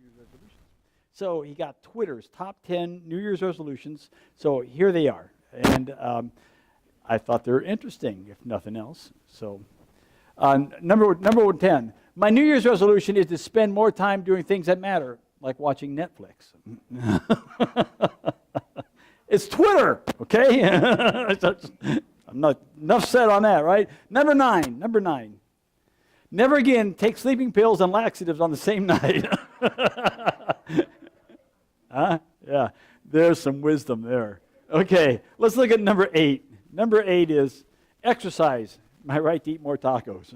Year's resolutions. So he got Twitter's top 10 New Year's resolutions. So here they are. And I thought they were interesting, if nothing else. So number 10. My New Year's resolution is to spend more time doing things that matter, like watching Netflix. It's Twitter, okay? I'm not enough said on that, right? Number nine. Never again take sleeping pills and laxatives on the same night. Huh? Yeah, there's some wisdom there. Okay, let's look at number 8. Number 8 is exercise. Am I right to eat more tacos?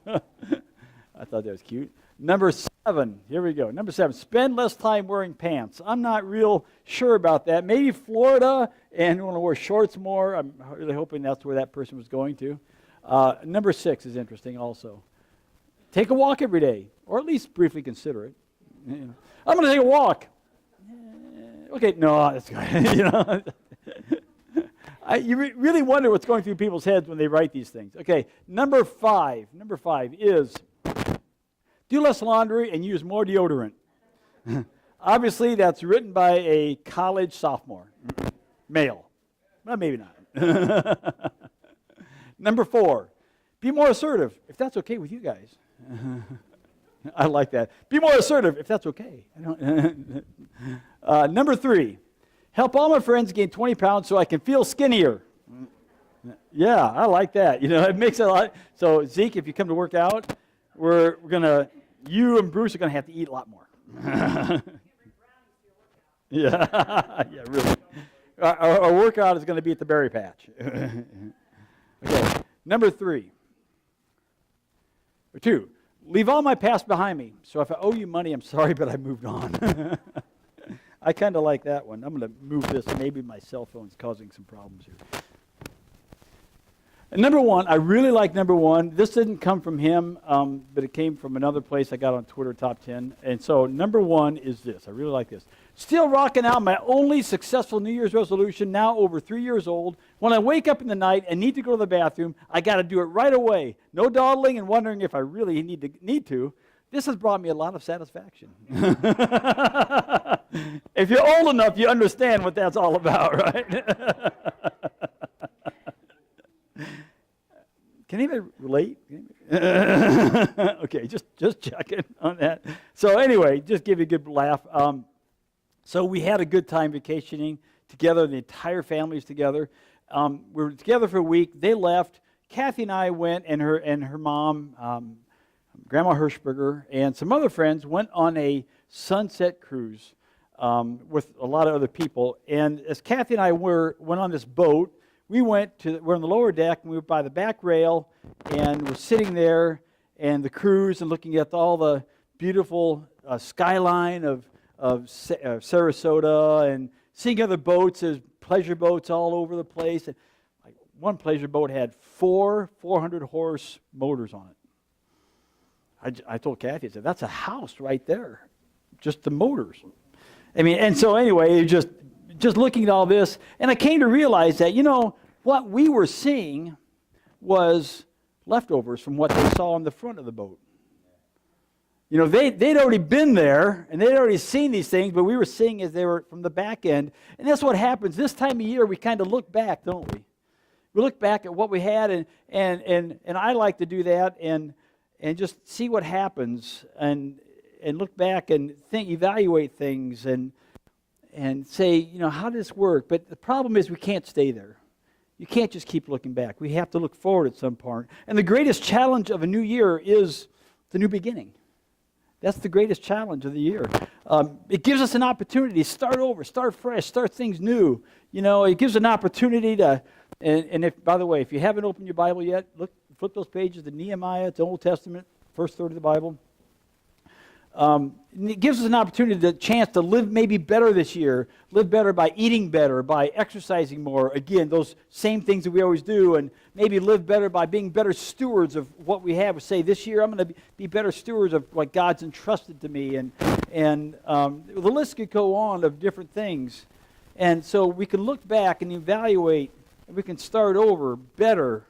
I thought that was cute. Number 7, here we go. Number 7, spend less time wearing pants. I'm not real sure about that. Maybe Florida, and you want to wear shorts more. I'm really hoping that's where that person was going to. Number 6 is interesting also. Take a walk every day, or at least briefly consider it. You know, I'm going to take a walk. Okay, no, that's good. You know, you really wonder what's going through people's heads when they write these things. Okay, number 5 is do less laundry and use more deodorant. Obviously, that's written by a college sophomore, male. Well, maybe not. Number 4, be more assertive, if that's okay with you guys. I like that. Be more assertive, if that's okay. Number 3, help all my friends gain 20 pounds so I can feel skinnier. Yeah, I like that. You know, it makes it a lot. So, Zeke, if you come to work out, we're going to, you and Bruce are going to have to eat a lot more. Yeah, yeah, really. Our workout is going to be at the berry patch. Okay, number 2, leave all my past behind me. So if I owe you money, I'm sorry, but I moved on. I kind of like that one. I'm going to move this. Maybe my cell phone's causing some problems here. And number 1, I really like number 1. This didn't come from him, but it came from another place I got on Twitter, top 10. And so number 1 is this. I really like this. Still rocking out my only successful New Year's resolution, now over 3 years old. When I wake up in the night and need to go to the bathroom, I got to do it right away. No dawdling and wondering if I really need to. This has brought me a lot of satisfaction. If you're old enough, you understand what that's all about, right? Can anybody relate? Okay, just checking on that. So anyway, just give you a good laugh. So we had a good time vacationing together. The entire family's together. We were together for a week. They left. Kathy and I went, and her mom, Grandma Hirschberger, and some other friends went on a sunset cruise with a lot of other people. And as Kathy and I went on this boat, we're on the lower deck, and we were by the back rail, and we're sitting there, and the cruise, and looking at all the beautiful skyline of Sarasota, and seeing other boats. There's pleasure boats all over the place. And like one pleasure boat had 400-horse motors on it. I told Kathy, I said, that's a house right there, just the motors. I mean, and so anyway, just looking at all this, and I came to realize that, you know, what we were seeing was leftovers from what they saw on the front of the boat. You know, they'd already been there, and they'd already seen these things, but we were seeing as they were from the back end. And that's what happens. This time of year, we kind of look back, don't we? We look back at what we had, and I like to do that, and just see what happens, and look back and evaluate things, and say, you know, how does this work? But the problem is we can't stay there. You can't just keep looking back. We have to look forward at some point. And the greatest challenge of a new year is the new beginning. That's the greatest challenge of the year. It gives us an opportunity to start over, start fresh, start things new. You know, it gives an opportunity to, and if, by the way, if you haven't opened your Bible yet, flip those pages to Nehemiah. It's the Old Testament, first third of the Bible. It gives us an opportunity, the chance to live maybe better this year, live better by eating better, by exercising more. Again, those same things that we always do, and maybe live better by being better stewards of what we have. Say, this year I'm going to be better stewards of what God's entrusted to me, and the list could go on of different things. And so we can look back and evaluate, and we can start over better.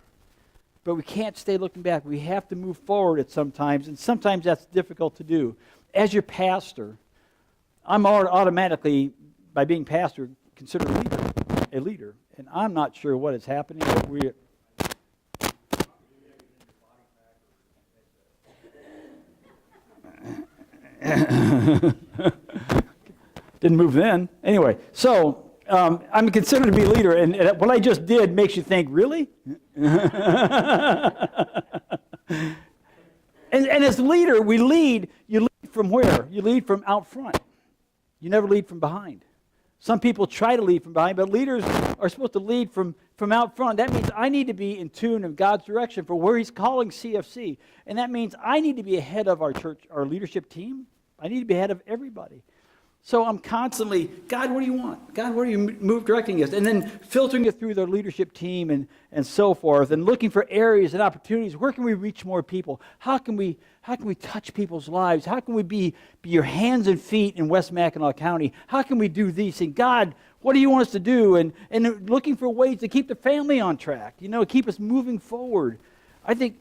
But we can't stay looking back. We have to move forward at sometimes, and sometimes that's difficult to do. As your pastor, I'm automatically, by being pastor, considered a leader. And I'm not sure what is happening, but we... Didn't move then. Anyway, so I'm considered to be a leader, and what I just did makes you think, really? And as a leader, we lead. You lead from where? You lead from out front. You never lead from behind. Some people try to lead from behind, but leaders are supposed to lead from out front. That means I need to be in tune in God's direction for where He's calling CFC. And that means I need to be ahead of our church, our leadership team. I need to be ahead of everybody. So I'm constantly, God, what do you want? God, where are you directing us? And then filtering it through the leadership team and so forth, and looking for areas and opportunities. Where can we reach more people? How can we touch people's lives? How can we be your hands and feet in West Mackinac County? How can we do these things? God, what do you want us to do? And looking for ways to keep the family on track, keep us moving forward. I think,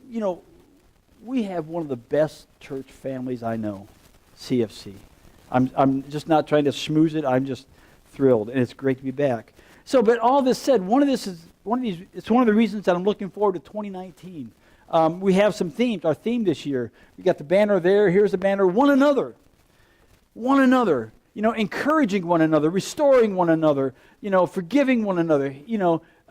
we have one of the best church families I know, CFC. I'm just not trying to schmooze it. I'm just thrilled, and it's great to be back. So, but all this said, it's one of the reasons that I'm looking forward to 2019. We have some themes. Our theme this year, we got the banner there. Here's the banner: one another, encouraging one another, restoring one another, forgiving one another,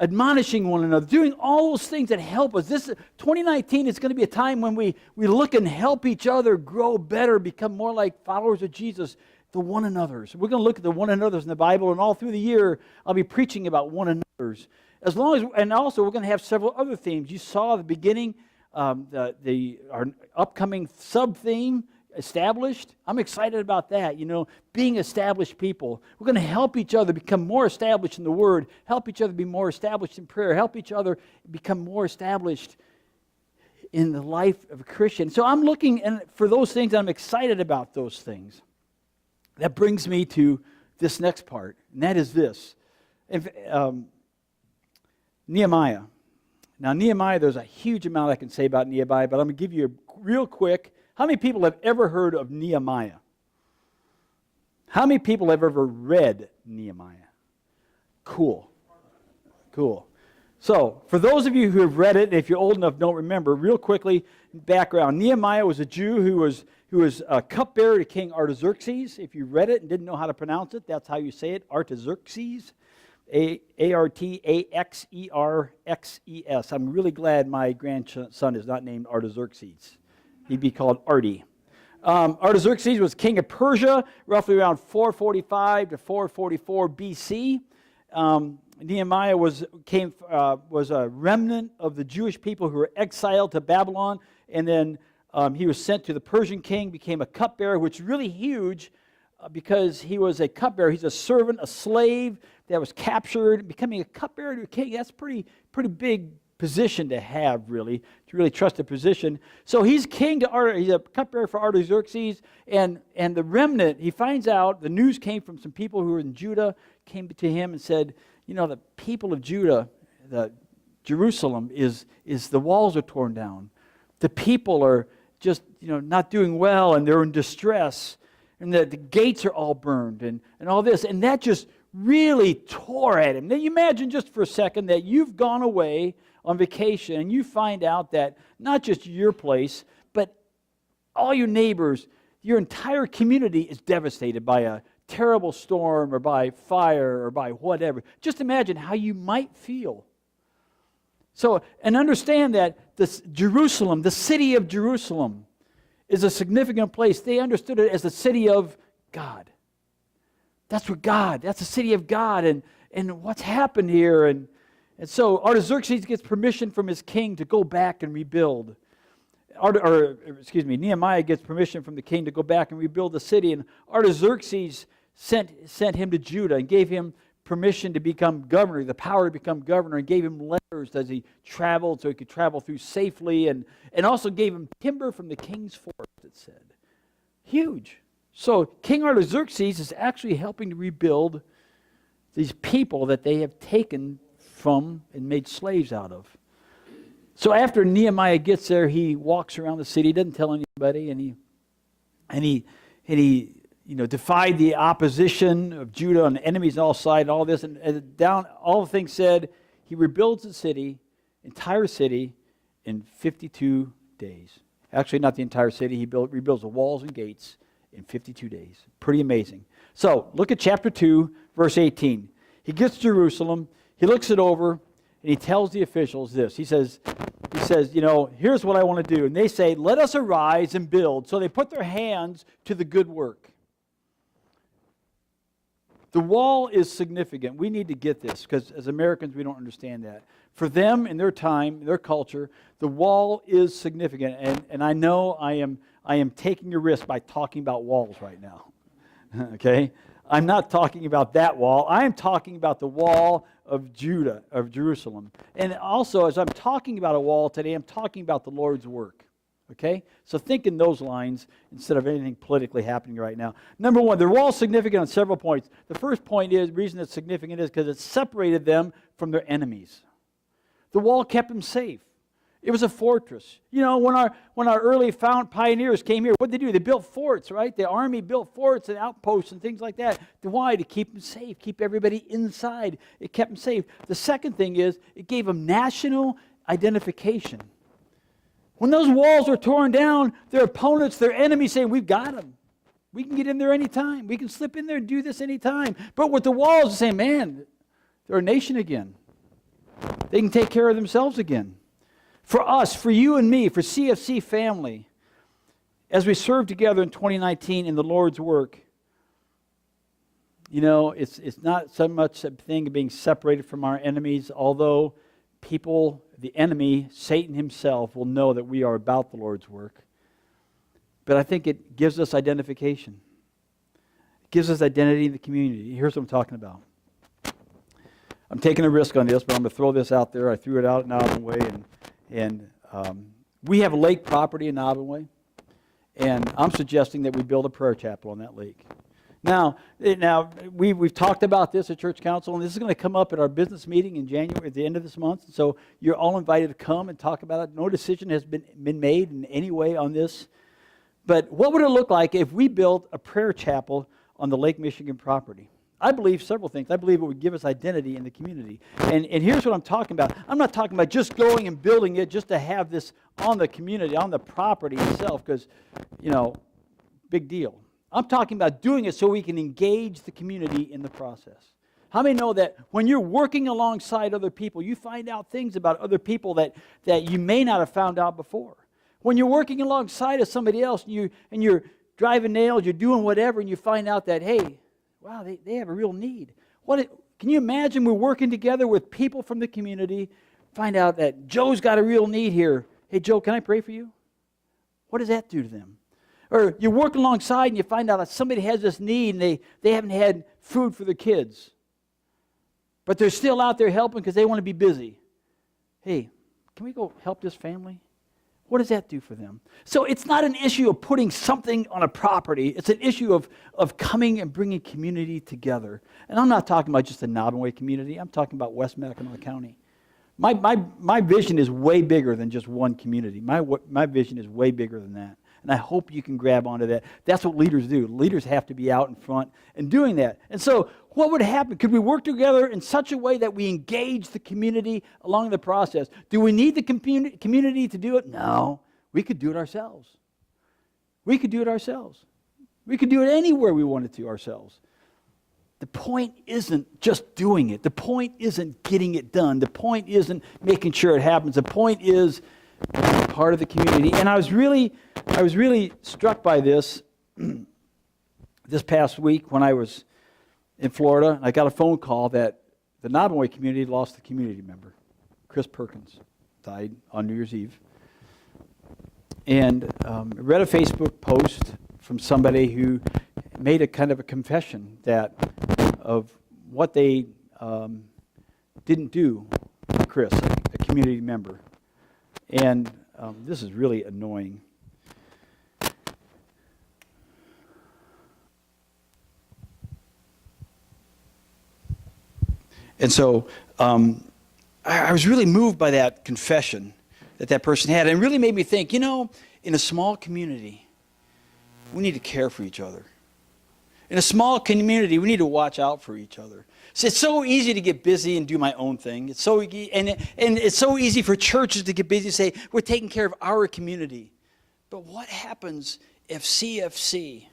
admonishing one another, doing all those things that help us. 2019 is going to be a time when we look and help each other grow better, become more like followers of Jesus, the one another's. We're going to look at the one another's in the Bible, and all through the year, I'll be preaching about one another's. And also we're going to have several other themes. You saw at the beginning, our upcoming sub-theme, established. I'm excited about that, being established people. We're going to help each other become more established in the Word, help each other be more established in prayer, help each other become more established in the life of a Christian. So I'm looking for those things, and I'm excited about those things. That brings me to this next part, and that is this. Nehemiah. Now, Nehemiah, there's a huge amount I can say about Nehemiah, but I'm going to give you a real quick. How many people have ever heard of Nehemiah? How many people have ever read Nehemiah? Cool. So, for those of you who have read it, and if you're old enough, don't remember, real quickly, background. Nehemiah was a Jew who was a cupbearer to King Artaxerxes. If you read it and didn't know how to pronounce it, that's how you say it, Artaxerxes. Artaxerxes. I'm really glad my grandson is not named Artaxerxes. He'd be called Artie. Artaxerxes was king of Persia, roughly around 445 to 444 BC. Nehemiah was a remnant of the Jewish people who were exiled to Babylon, and then he was sent to the Persian king, became a cupbearer, which is really huge because he was a cupbearer. He's a servant, a slave that was captured, becoming a cupbearer to a king. That's pretty big position to have, really, to really trust a position. So he's he's a cupbearer for Artaxerxes, and the remnant, he finds out, the news came from some people who were in Judah, came to him and said, the people of Judah, Jerusalem, the walls are torn down. The people are just, not doing well, and they're in distress, and the gates are all burned, and all this, and that just really tore at him. Now you imagine just for a second that you've gone away on vacation and you find out that not just your place, but all your neighbors, your entire community is devastated by a terrible storm or by fire or by whatever. Just imagine how you might feel. So, and understand that Jerusalem, the city of Jerusalem, is a significant place. They understood it as the city of God. That's the city of God, and what's happened here. And so Artaxerxes gets permission from his king to go back and rebuild. Nehemiah gets permission from the king to go back and rebuild the city, and Artaxerxes sent him to Judah and gave him permission to become governor, the power to become governor, and gave him letters as he traveled so he could travel through safely, and also gave him timber from the king's forest, it said. Huge. So King Artaxerxes is actually helping to rebuild these people that they have taken from and made slaves out of. So after Nehemiah gets there, he walks around the city, doesn't tell anybody, and he defied the opposition of Judah and enemies on all sides, and all this, and down, all the things said, he rebuilds the city, entire city, in 52 days. Actually, not the entire city. He rebuilds the walls and gates in 52 days. Pretty amazing. So, look at chapter 2, verse 18. He gets to Jerusalem, he looks it over, and he tells the officials this. He says, here's what I want to do. And they say, let us arise and build. So they put their hands to the good work. The wall is significant. We need to get this, because as Americans, we don't understand that. For them, in their time, their culture, the wall is significant. And I know I am taking a risk by talking about walls right now. Okay? I'm not talking about that wall. I am talking about the wall of Judah, of Jerusalem. And also, as I'm talking about a wall today, I'm talking about the Lord's work. Okay? So think in those lines instead of anything politically happening right now. Number one, the wall is significant on several points. The first point is, the reason it's significant is because it separated them from their enemies. The wall kept them safe. It was a fortress. When our early pioneers came here, what did they do? They built forts, right? The army built forts and outposts and things like that. Why? To keep them safe, keep everybody inside. It kept them safe. The second thing is, it gave them national identification. When those walls were torn down, their opponents, their enemies saying, we've got them. We can get in there anytime. We can slip in there and do this anytime. But with the walls, they're saying, man, they're a nation again. They can take care of themselves again. For us, for you and me, for CFC family, as we serve together in 2019 in the Lord's work, it's not so much a thing of being separated from our enemies, although people, the enemy, Satan himself, will know that we are about the Lord's work. But I think it gives us identification. It gives us identity in the community. Here's what I'm talking about. I'm taking a risk on this, but I'm going to throw this out there. I threw it out in Auburn and we have a lake property in Auburn, and I'm suggesting that we build a prayer chapel on that lake. Now we've talked about this at church council, and this is going to come up at our business meeting in January, at the end of this month. So you're all invited to come and talk about it. No decision has been made in any way on this. But what would it look like if we built a prayer chapel on the Lake Michigan property? I believe several things. I believe it would give us identity in the community. And here's what I'm talking about. I'm not talking about just going and building it just to have this on the community, on the property itself, because, big deal. I'm talking about doing it so we can engage the community in the process. How many know that when you're working alongside other people, you find out things about other people that you may not have found out before? When you're working alongside of somebody else and you're driving nails, you're doing whatever, and you find out that, hey, wow, they have a real need. Can you imagine we're working together with people from the community, find out that Joe's got a real need here. Hey, Joe, can I pray for you? What does that do to them? Or you work alongside and you find out that somebody has this need and they haven't had food for their kids. But they're still out there helping because they want to be busy. Hey, can we go help this family? What does that do for them? So it's not an issue of putting something on a property. It's an issue of coming and bringing community together. And I'm not talking about just the Nottaway community. I'm talking about West Mackinac County. My vision is way bigger than just one community. My vision is way bigger than that. And I hope you can grab onto that. That's what leaders do. Leaders have to be out in front and doing that. And so what would happen? Could we work together in such a way that we engage the community along the process? Do we need the community to do it? No. We could do it ourselves. We could do it ourselves. We could do it anywhere we wanted to ourselves. The point isn't just doing it. The point isn't getting it done. The point isn't making sure it happens. The point is being part of the community. And I was really struck by this this past week when I was in Florida. I got a phone call that the Nottaway community lost a community member. Chris Perkins died on New Year's Eve. And I read a Facebook post from somebody who made a kind of a confession of what they didn't do for Chris, a community member. And this is really annoying. And so I was really moved by that confession that person had. And it really made me think, in a small community, we need to care for each other. In a small community, we need to watch out for each other. So it's so easy to get busy and do my own thing. It's so it's so easy for churches to get busy and say, we're taking care of our community. But what happens if CFC,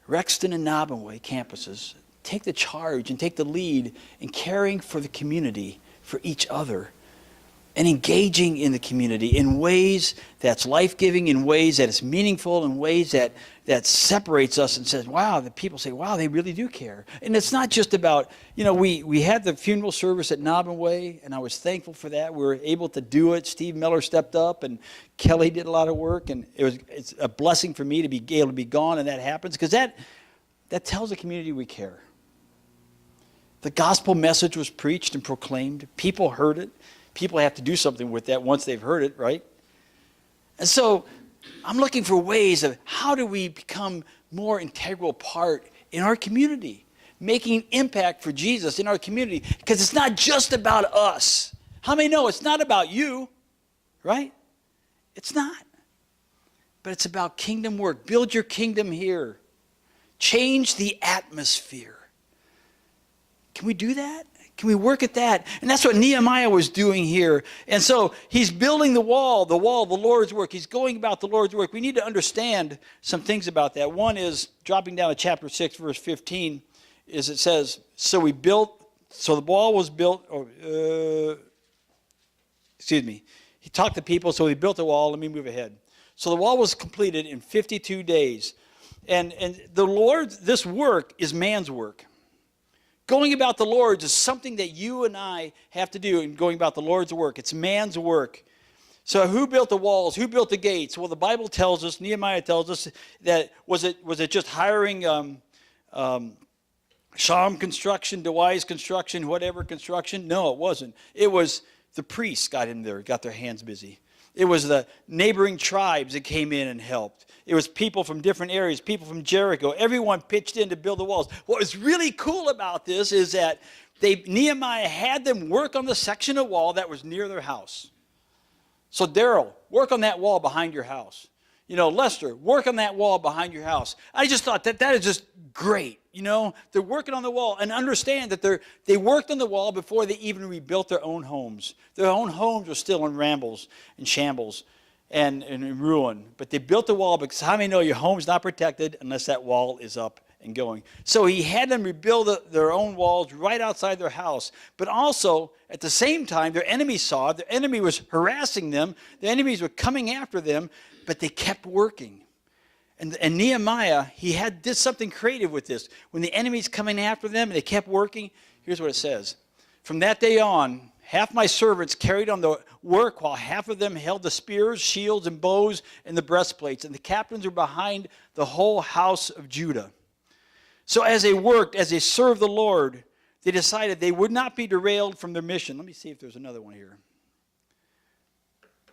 Rexton and Nobbinway campuses, take the charge and take the lead in caring for the community, for each other, and engaging in the community in ways that's life-giving, in ways that is meaningful, in ways that separates us and says, wow, the people say, wow, they really do care. And it's not just about, we had the funeral service at Nobbinway, and I was thankful for that. We were able to do it. Steve Miller stepped up, and Kelly did a lot of work, and it's a blessing for me to be able to be gone, and that happens, because that tells the community we care. The gospel message was preached and proclaimed. People heard it. People have to do something with that once they've heard it, right? And so I'm looking for ways of how do we become more integral part in our community, making impact for Jesus in our community, because it's not just about us. How many know it's not about you, right? It's not. But it's about kingdom work. Build your kingdom here. Change the atmosphere. Can we do that? Can we work at that? And that's what Nehemiah was doing here. And so he's building the wall of the Lord's work. He's going about the Lord's work. We need to understand some things about that. One is, dropping down to chapter 6, verse 15, is it says, so the wall was built, he talked to people, so he built the wall. Let me move ahead. So the wall was completed in 52 days. And this work is man's work. Going about the Lord's is something that you and I have to do in going about the Lord's work. It's man's work. So who built the walls? Who built the gates? Well, the Bible tells us, Nehemiah tells us, that was it just hiring Sham Construction, DeWise Construction, whatever construction? No, it wasn't. It was the priests got in there, got their hands busy. It was the neighboring tribes that came in and helped. It was people from different areas, people from Jericho. Everyone pitched in to build the walls. What was really cool about this is that Nehemiah had them work on the section of wall that was near their house. So Daryl, work on that wall behind your house. Lester, work on that wall behind your house. I just thought that is just great. They're working on the wall, and understand that they worked on the wall before they even rebuilt their own homes. Their own homes were still in rambles and shambles and in ruin. But they built the wall because how many know your home's not protected unless that wall is up and going? So he had them rebuild their own walls right outside their house. But also, at the same time, their enemies saw it. Their enemy was harassing them. The enemies were coming after them, but they kept working. And Nehemiah, did something creative with this. When the enemy's coming after them and they kept working, here's what it says. From that day on, half my servants carried on the work, while half of them held the spears, shields, and bows, and the breastplates. And the captains were behind the whole house of Judah. So as they worked, as they served the Lord, they decided they would not be derailed from their mission. Let me see if there's another one here.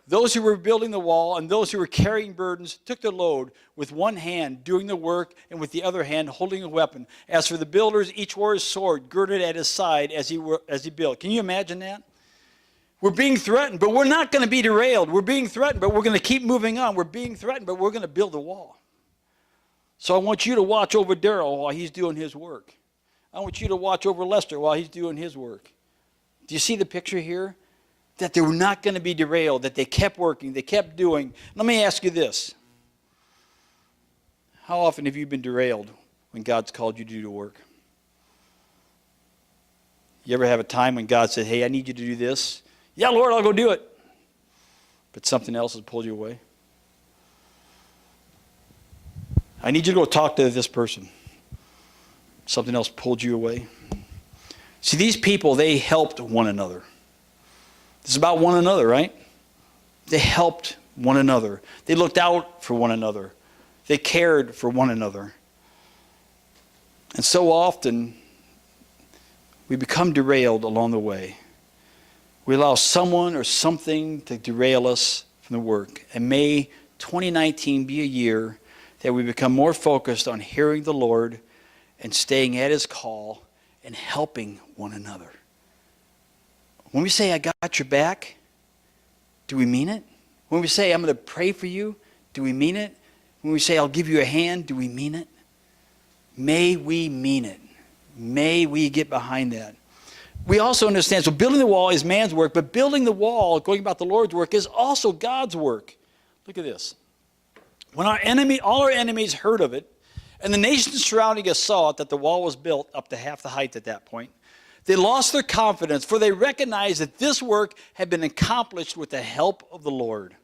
Those who were building the wall and those who were carrying burdens took the load with one hand doing the work and with the other hand holding a weapon. As for the builders, each wore his sword girded at his side as he built. Can you imagine that? We're being threatened, but we're not going to be derailed. We're being threatened, but we're going to keep moving on. We're being threatened, but we're going to build a wall. So I want you to watch over Daryl while he's doing his work. I want you to watch over Lester while he's doing his work. Do you see the picture here? That they were not going to be derailed, that they kept working, they kept doing. Let me ask you this. How often have you been derailed when God's called you to do the work? You ever have a time when God said, hey, I need you to do this? Yeah, Lord, I'll go do it. But something else has pulled you away? I need you to go talk to this person. Something else pulled you away. See, these people, they helped one another. It's about one another, right? They helped one another. They looked out for one another. They cared for one another. And so often, we become derailed along the way. We allow someone or something to derail us from the work. And may 2019 be a year that we become more focused on hearing the Lord and staying at his call and helping one another. When we say, I got your back, do we mean it? When we say, I'm going to pray for you, do we mean it? When we say, I'll give you a hand, do we mean it? May we mean it. May we get behind that. We also understand, so building the wall is man's work, but building the wall, going about the Lord's work, is also God's work. Look at this. When all our enemies heard of it, and the nations surrounding us saw it, that the wall was built up to half the height at that point, they lost their confidence, for they recognized that this work had been accomplished with the help of the Lord.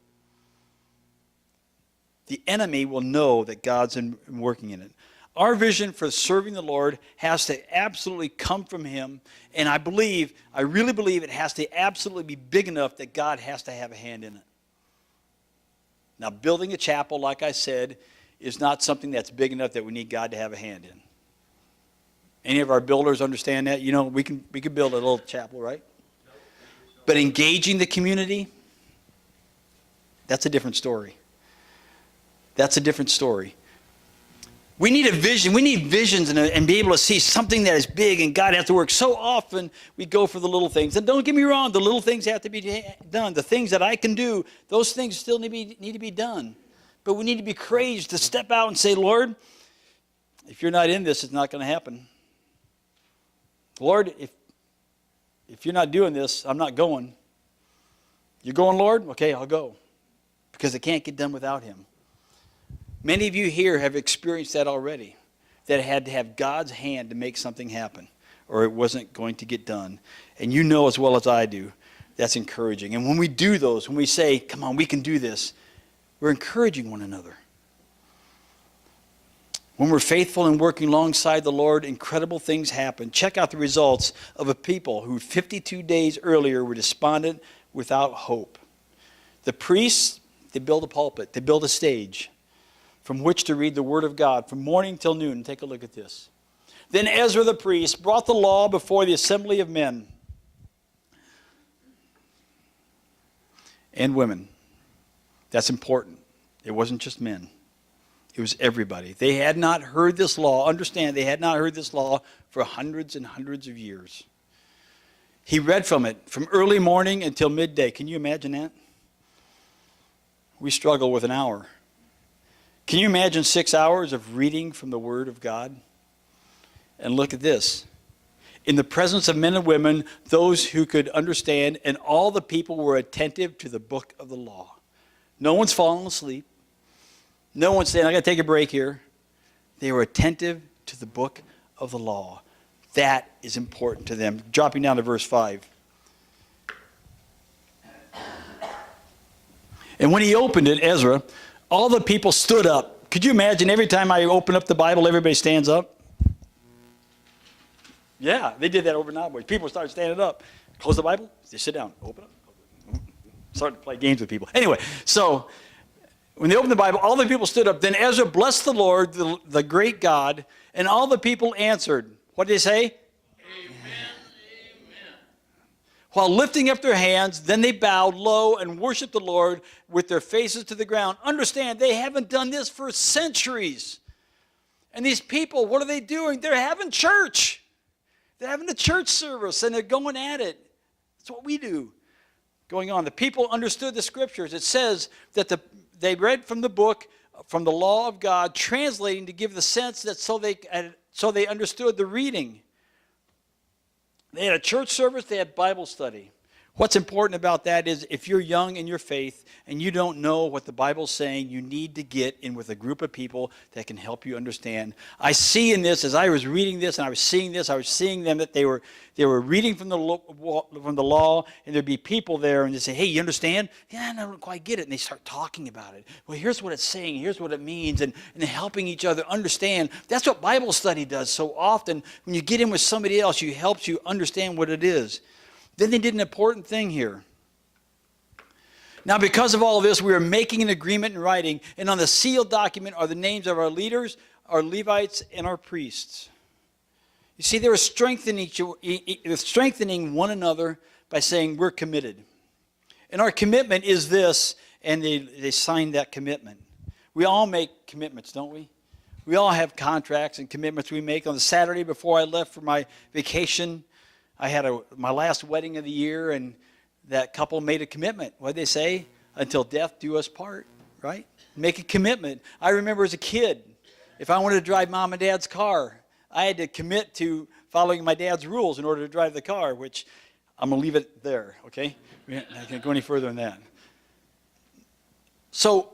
The enemy will know that God's working in it. Our vision for serving the Lord has to absolutely come from him, and I really believe it has to absolutely be big enough that God has to have a hand in it. Now, building a chapel, like I said, is not something that's big enough that we need God to have a hand in. Any of our builders understand that? You know, we can build a little chapel, right? But engaging the community, that's a different story. That's a different story. We need a vision. We need visions and be able to see something that is big, and God has to work. So often we go for the little things. And don't get me wrong, the little things have to be done. The things that I can do, those things still need to be done. But we need to be courageous to step out and say, Lord, if you're not in this, it's not going to happen. Lord, if you're not doing this, I'm not going. You're going, Lord? Okay, I'll go. Because it can't get done without him. Many of you here have experienced that already, that it had to have God's hand to make something happen, or it wasn't going to get done. And you know as well as I do, that's encouraging. And when we do those, when we say, come on, we can do this, we're encouraging one another. When we're faithful and working alongside the Lord, incredible things happen. Check out the results of a people who 52 days earlier were despondent without hope. The priests, they build a pulpit, they build a stage from which to read the Word of God from morning till noon. Take a look at this. Then Ezra the priest brought the law before the assembly of men and women. That's important. It wasn't just men. It was everybody. They had not heard this law. Understand, they had not heard this law for hundreds and hundreds of years. He read from it from early morning until midday. Can you imagine that? We struggle with an hour. Can you imagine 6 hours of reading from the Word of God? And look at this. In the presence of men and women, those who could understand, and all the people were attentive to the book of the law. No one's falling asleep. No one's saying, I got to take a break here. They were attentive to the book of the law. That is important to them. Dropping down to verse 5. And when he opened it, Ezra, all the people stood up. Could you imagine every time I open up the Bible, everybody stands up? Yeah, they did that overnight. People started standing up. Close the Bible, they sit down, open up. Started to play games with people. Anyway, so when they opened the Bible, all the people stood up. Then Ezra blessed the Lord, the great God, and all the people answered. What did they say? While lifting up their hands, then they bowed low and worshiped the Lord with their faces to the ground. Understand, they haven't done this for centuries. And these people, what are they doing? They're having church. They're having a church service, and they're going at it. That's what we do. Going on. The people understood the scriptures. It says that they read from the book, from the law of God, translating to give the sense that so they understood the reading. They had a church service, they had Bible study. What's important about that is if you're young in your faith and you don't know what the Bible's saying, you need to get in with a group of people that can help you understand. I see in this, as I was reading this and I was seeing this, I was seeing them that they were reading from the law, and there'd be people there and they say, hey, you understand? Yeah, I don't quite get it. And they start talking about it. Well, here's what it's saying, here's what it means, and helping each other understand. That's what Bible study does so often. when you get in with somebody else, it helps you understand what it is. Then they did an important thing here. Now, because of all of this, we are making an agreement in writing, and on the sealed document are the names of our leaders, our Levites, and our priests. You see, they were strengthening one another by saying, we're committed. And our commitment is this, and they signed that commitment. We all make commitments, don't we? We all have contracts and commitments we make. On the Saturday before I left for my vacation, I had my last wedding of the year, and that couple made a commitment. What did they say? Until death do us part, right? Make a commitment. I remember as a kid, If I wanted to drive mom and dad's car, I had to commit to following my dad's rules in order to drive the car, which I'm going to leave it there, okay? I can't go any further than that. So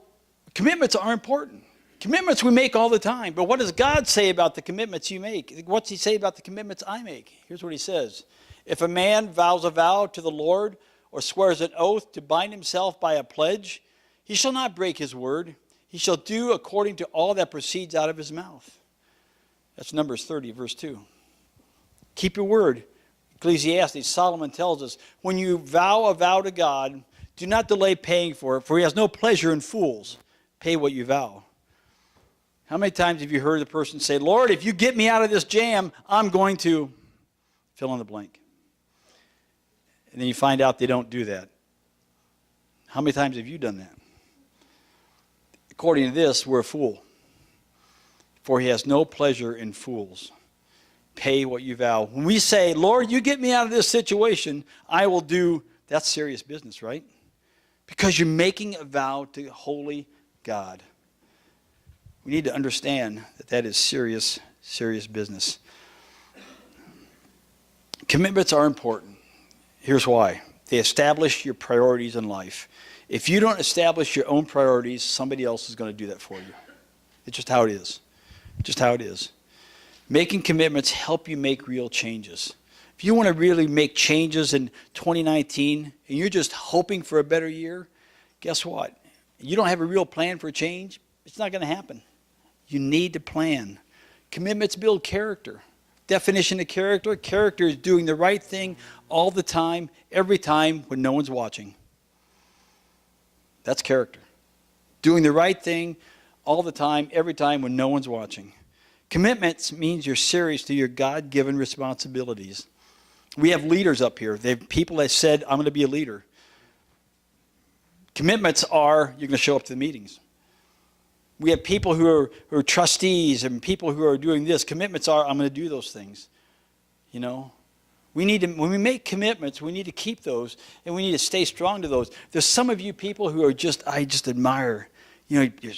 commitments are important. Commitments we make all the time. But what does God say about the commitments you make? What's he say about the commitments I make? Here's what he says. If a man vows a vow to the Lord or swears an oath to bind himself by a pledge, he shall not break his word. He shall do according to all that proceeds out of his mouth. That's Numbers 30, verse 2. Keep your word. Ecclesiastes, Solomon tells us, when you vow a vow to God, do not delay paying for it, for he has no pleasure in fools. Pay what you vow. How many times have you heard the person say, Lord, if you get me out of this jam, I'm going to fill in the blank. And then you find out they don't do that. How many times have you done that? According to this, we're a fool. For he has no pleasure in fools. Pay what you vow. When we say, Lord, you get me out of this situation, I will do, that's serious business, right? Because you're making a vow to holy God. We need to understand that that is serious, serious business. Commitments are important. Here's why. They establish your priorities in life. If you don't establish your own priorities, somebody else is going to do that for you. It's just how it is. Just how it is. Making commitments help you make real changes. If you want to really make changes in 2019 and you're just hoping for a better year, guess what? You don't have a real plan for change, it's not going to happen. You need to plan. Commitments build character. Definition of character. Character is doing the right thing all the time, every time when no one's watching. That's character. Doing the right thing all the time, every time when no one's watching. Commitments means you're serious to your God-given responsibilities. We have leaders up here. They have people that said, I'm going to be a leader. Commitments are, you're going to show up to the meetings. We have people who are trustees and people who are doing this. Commitments are, I'm going to do those things. You know? We need to, when we make commitments, we need to keep those, and we need to stay strong to those. There's some of you people who are just, I just admire. You know, you're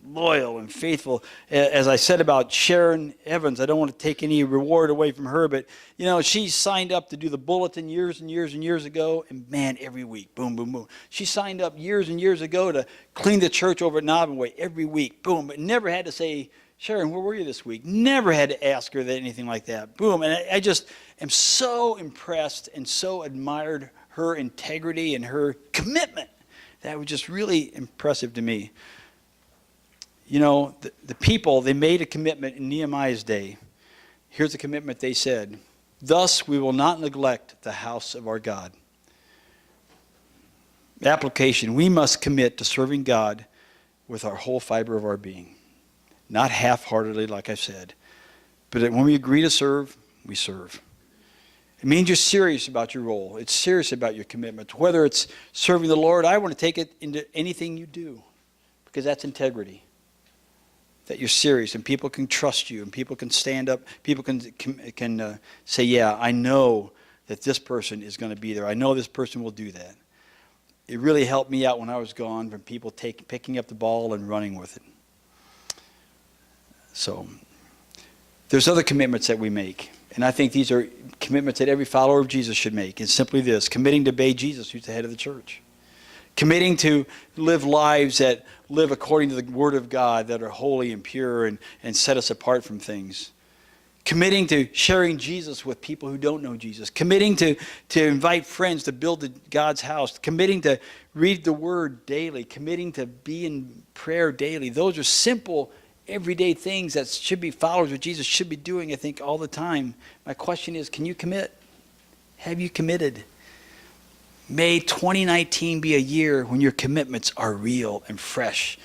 loyal and faithful. As I said about Sharon Evans, I don't want to take any reward away from her, but, you know, she signed up to do the bulletin years and years and years ago, and man, every week, boom, boom, boom. She signed up years and years ago to clean the church over at Nobbinway every week, boom, but never had to say, Sharon, where were you this week? Never had to ask her anything like that, boom. And I just am so impressed and so admired her integrity and her commitment. That was just really impressive to me. You know, the people, they made a commitment in Nehemiah's day. Here's the commitment they said. Thus we will not neglect the house of our God. Application, we must commit to serving God with our whole fiber of our being. Not half-heartedly, like I said. But when we agree to serve, we serve. It means you're serious about your role. It's serious about your commitment. Whether it's serving the Lord, I want to take it into anything you do. Because that's integrity. That you're serious and people can trust you and people can stand up. People can say, yeah, I know that this person is going to be there. I know this person will do that. It really helped me out when I was gone from people picking up the ball and running with it. So there's other commitments that we make. And I think these are commitments that every follower of Jesus should make. It's simply this, committing to obey Jesus, who's the head of the church. Committing to live lives that live according to the Word of God, that are holy and pure and set us apart from things. Committing to sharing Jesus with people who don't know Jesus. Committing to invite friends to build God's house. Committing to read the Word daily. Committing to be in prayer daily. Those are simple, everyday things that should be followers of Jesus should be doing, I think, all the time. My question is, can you commit? Have you committed? May 2019 be a year when your commitments are real and fresh.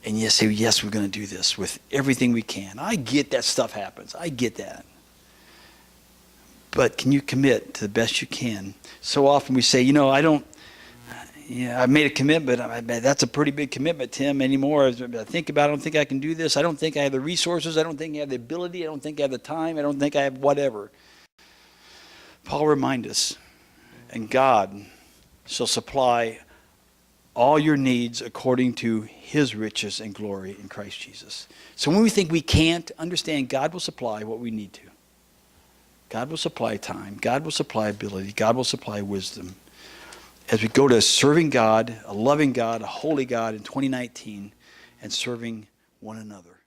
And you say, yes, we're going to do this with everything we can. I get that stuff happens. I get that. But can you commit to the best you can? So often we say, you know, I made a commitment. That's a pretty big commitment, Tim, anymore. I think about it. I don't think I can do this. I don't think I have the resources. I don't think I have the ability. I don't think I have the time. I don't think I have whatever. Paul reminds us, and God shall supply all your needs according to his riches and glory in Christ Jesus. So when we think we can't understand, God will supply what we need to. God will supply time. God will supply ability. God will supply wisdom. As we go to serving God, a loving God, a holy God in 2019, and serving one another.